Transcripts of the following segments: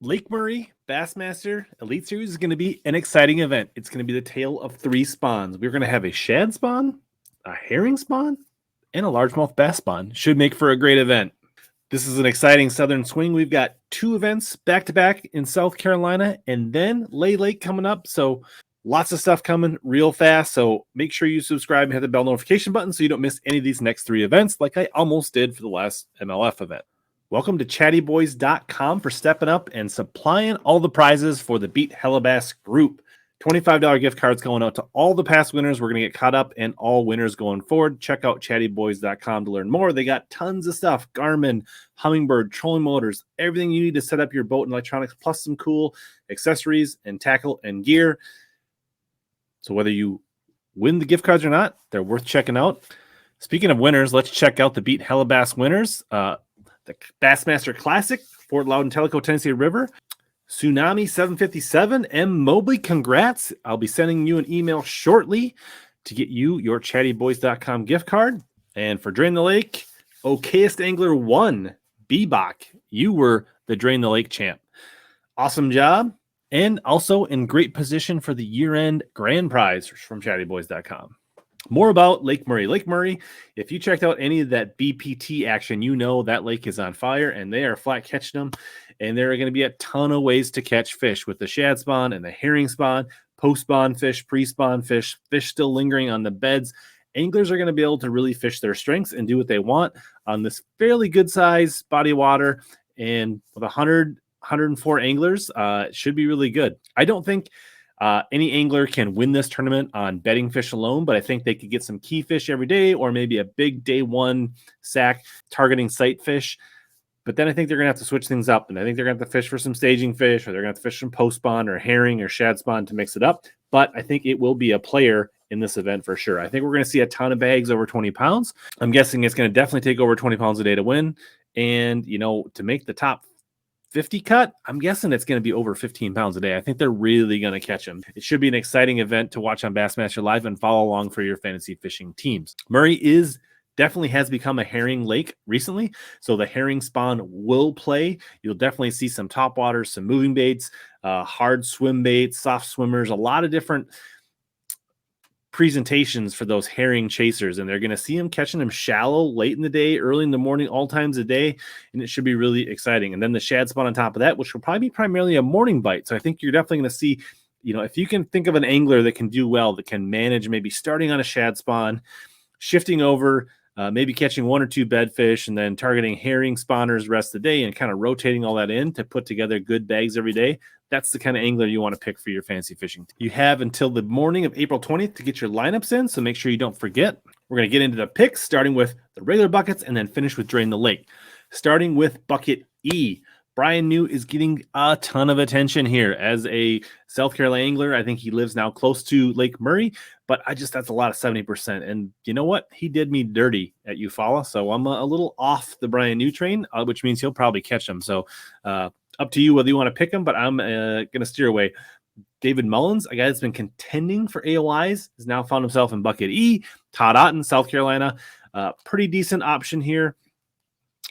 Lake Murray Bassmaster Elite Series is going to be an exciting event. It's going to be the tale of three spawns. We're going to have a shad spawn, a herring spawn, and a largemouth bass spawn. Should make for a great event. This is an exciting southern swing. We've got two events back-to-back in South Carolina, and then Lay Lake coming up. So lots of stuff coming real fast. So make sure you subscribe and hit the bell notification button so you don't miss any of these next three events like I almost did for the last MLF event. Welcome to chattyboys.com for stepping up and supplying all the prizes for the Beat HellaBass group. $25 gift cards going out to all the past winners. We're going to get caught up and all winners going forward. Check out chattyboys.com to learn more. They got tons of stuff. Garmin, Humminbird, trolling motors, everything you need to set up your boat and electronics, plus some cool accessories and tackle and gear. So whether you win the gift cards or not, they're worth checking out. Speaking of winners, let's check out the Beat HellaBass winners. The Bassmaster Classic, Fort Loudon, Tellico, Tennessee River. Tsunami 757, M. Mobley, congrats. I'll be sending you an email shortly to get you your chattyboys.com gift card. And for Drain the Lake, Okayest Angler 1, B-Bach, you were the Drain the Lake champ. Awesome job. And also in great position for the year-end grand prize from chattyboys.com. More about Lake Murray. Lake Murray, if you checked out any of that BPT action, you know that lake is on fire and they are flat catching them. And there are going to be a ton of ways to catch fish with the shad spawn and the herring spawn, post-spawn fish, pre-spawn fish, fish still lingering on the beds. Anglers are going to be able to really fish their strengths and do what they want on this fairly good size body of water. And with 104 anglers, it should be really good. I don't think any angler can win this tournament on betting fish alone, but I think they could get some key fish every day or maybe a big day one sack targeting sight fish. But then I think they're going to have to switch things up, and I think they're going to have to fish for some staging fish, or they're going to have to fish some post spawn or herring or shad spawn to mix it up. But I think it will be a player in this event for sure. I think we're going to see a ton of bags over 20 pounds. I'm guessing it's going to definitely take over 20 pounds a day to win. And, you know, to make the top 50 cut, I'm guessing it's going to be over 15 pounds a day. I think they're really going to catch them. It should be an exciting event to watch on Bassmaster Live and follow along for your fantasy fishing teams. Murray definitely has become a herring lake recently, so the herring spawn will play. You'll definitely see some top waters, some moving baits, hard swim baits, soft swimmers, a lot of different presentations for those herring chasers, and they're going to see them catching them shallow late in the day, early in the morning, all times of day, and it should be really exciting. And then the shad spawn on top of that, which will probably be primarily a morning bite. So I think you're definitely going to see, you know, if you can think of an angler that can do well, that can manage maybe starting on a shad spawn, shifting over, maybe catching one or two bedfish, and then targeting herring spawners the rest of the day and kind of rotating all that in to put together good bags every day. That's the kind of angler you want to pick for your fancy fishing. You have until the morning of April 20th to get your lineups in, so make sure you don't forget. We're going to get into the picks, starting with the regular buckets and then finish with Drain the Lake. Starting with bucket E. Brian New is getting a ton of attention here as a South Carolina angler. I think he lives now close to Lake Murray, but that's a lot of 70%. And you know what? He did me dirty at Eufaula, so I'm a little off the Brian New train, which means he'll probably catch them. So up to you whether you want to pick him, but I'm going to steer away. David Mullins, a guy that's been contending for AOIs, has now found himself in bucket E. Todd Otten, South Carolina, pretty decent option here.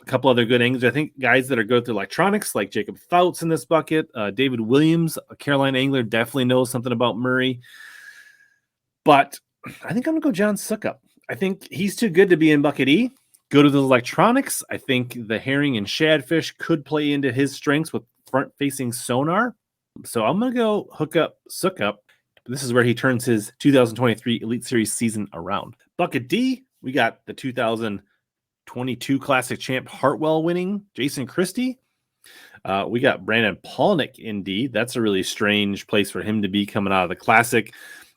A couple other good anglers. I think guys that are good with electronics, like Jacob Fouts in this bucket. David Williams, a Carolina angler, definitely knows something about Murray. But I think I'm going to go John Suckup. I think he's too good to be in bucket E. Go to the electronics. I think the herring and shadfish could play into his strengths with front-facing sonar. So I'm going to go hook up Suckup. This is where he turns his 2023 Elite Series season around. Bucket D, we got the 2022 Classic Champ Hartwell winning Jason Christie. We got Brandon Palnick in D. That's a really strange place for him to be coming out of the Classic.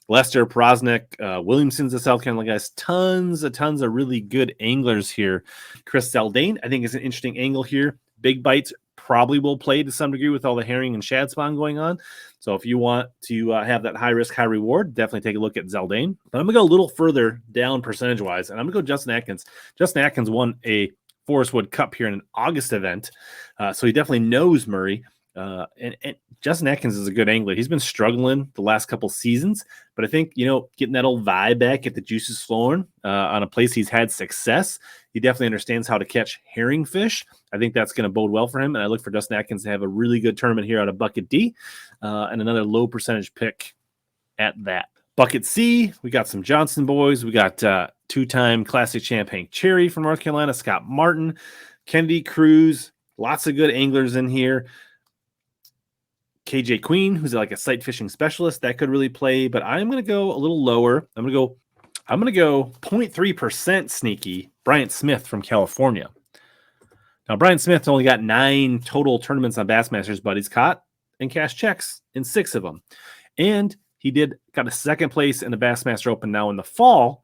Lester Prosnick, Williamson's the South Carolina guys. Tons of really good anglers here. Chris Zaldane, I think, is an interesting angle here. Big bites probably will play to some degree with all the herring and shad spawn going on. So if you want to have that high risk, high reward, definitely take a look at Zaldane. But I'm going to go a little further down percentage-wise, and I'm going to go Justin Atkins. Justin Atkins won a Forest Wood Cup here in an August event, so he definitely knows Murray. And Justin Atkins is a good angler. He's been struggling the last couple seasons, but I think, getting that old vibe back, get the juices flowing on a place he's had success. He definitely understands how to catch herring fish. I think that's going to bode well for him. And I look for Justin Atkins to have a really good tournament here out of Bucket D and another low percentage pick at that. Bucket C, we got some Johnson boys. We got two-time Classic Champ Hank Cherry from North Carolina, Scott Martin, Kennedy Cruz, lots of good anglers in here. KJ Queen, who's like a sight fishing specialist, that could really play, but I'm going to go a little lower. I'm going to go 0.3% sneaky, Bryant Smith from California. Now, Bryant Smith only got 9 total tournaments on Bassmasters, but he's caught and cashed checks in 6 of them. And he got a second place in the Bassmaster Open now in the fall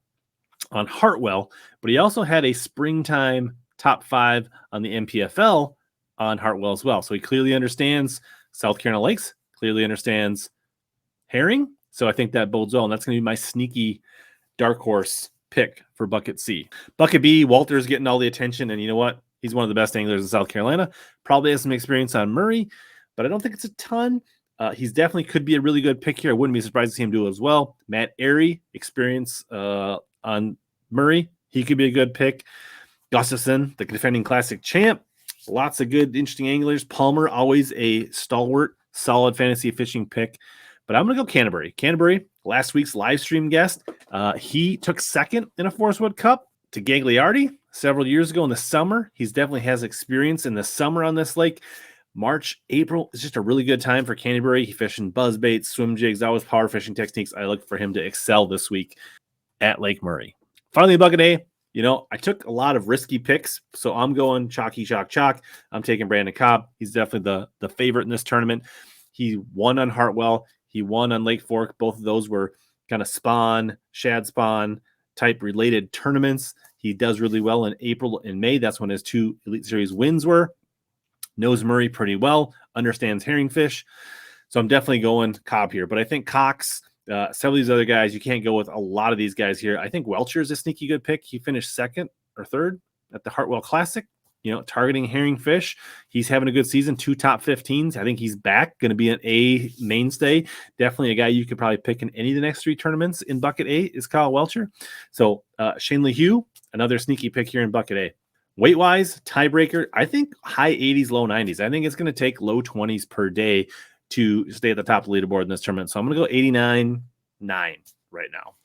on Hartwell, but he also had a springtime top 5 on the MPFL on Hartwell as well. So he clearly understands South Carolina Lakes, clearly understands herring. So I think that bodes well, and that's going to be my sneaky dark horse pick for Bucket C. Bucket B, Walter's getting all the attention, and you know what? He's one of the best anglers in South Carolina. Probably has some experience on Murray, but I don't think it's a ton. He's definitely could be a really good pick here. I wouldn't be surprised to see him do it as well. Matt Airy, experience on Murray. He could be a good pick. Gustafson, the defending Classic champ. Lots of good, interesting anglers. Palmer, always a stalwart, solid fantasy fishing pick. But I'm going to go Canterbury. Canterbury, last week's live stream guest. He took second in a Forest Wood Cup to Gagliardi several years ago in the summer. He's definitely has experience in the summer on this lake. March, April is just a really good time for Canterbury. He fishing buzzbaits, swim jigs, always power fishing techniques. I look for him to excel this week at Lake Murray. Finally, Bucket A. I took a lot of risky picks, so I'm going chalky, chalk. I'm taking Brandon Cobb. He's definitely the favorite in this tournament. He won on Hartwell. He won on Lake Fork. Both of those were kind of shad spawn type related tournaments. He does really well in April and May. That's when his 2 Elite Series wins were. Knows Murray pretty well, understands herring fish. So I'm definitely going Cobb here. But I think Cox, some of these other guys, you can't go with a lot of these guys here. I think Welcher is a sneaky good pick. He finished 2nd or 3rd at the Hartwell Classic, targeting herring fish. He's having a good season, 2 top 15s. I think he's back, going to be an A mainstay. Definitely a guy you could probably pick in any of the next 3 tournaments in Bucket A is Kyle Welcher. So Shane LeHue, another sneaky pick here in Bucket A. Weight-wise, tiebreaker, I think high 80s, low 90s. I think it's going to take low 20s per day to stay at the top of the leaderboard in this tournament. So I'm going to go 89.9 right now.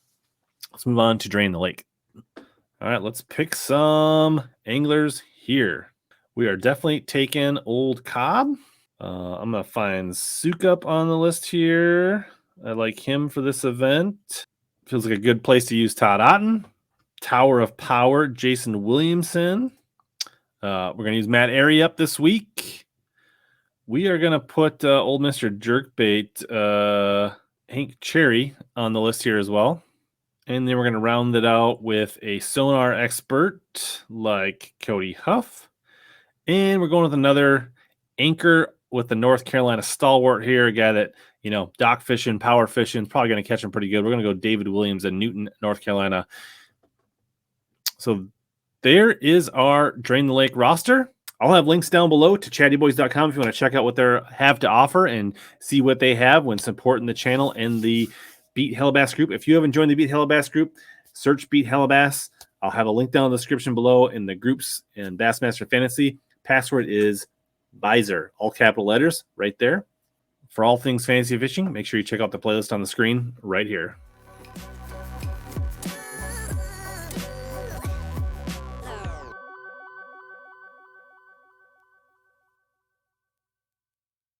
Let's move on to Drain the Lake. All right, let's pick some anglers here. We are definitely taking old Cobb. I'm going to find Sukup on the list here. I like him for this event. Feels like a good place to use Todd Otten. Tower of Power, Jason Williamson. We're going to use Matt Airy up this week. We are going to put old Mr. Jerkbait, Hank Cherry, on the list here as well. And then we're going to round it out with a sonar expert like Cody Huff. And we're going with another anchor with the North Carolina stalwart here, a guy that, dock fishing, power fishing, probably going to catch him pretty good. We're going to go David Williams in Newton, North Carolina. So there is our Drain the Lake roster. I'll have links down below to chattyboys.com if you want to check out what they have to offer and see what they have when supporting the channel and the Beat HellaBass group. If you haven't joined the Beat HellaBass group, search Beat HellaBass. I'll have a link down in the description below in the groups and Bassmaster Fantasy. Password is VISOR, all capital letters right there. For all things fantasy fishing, make sure you check out the playlist on the screen right here.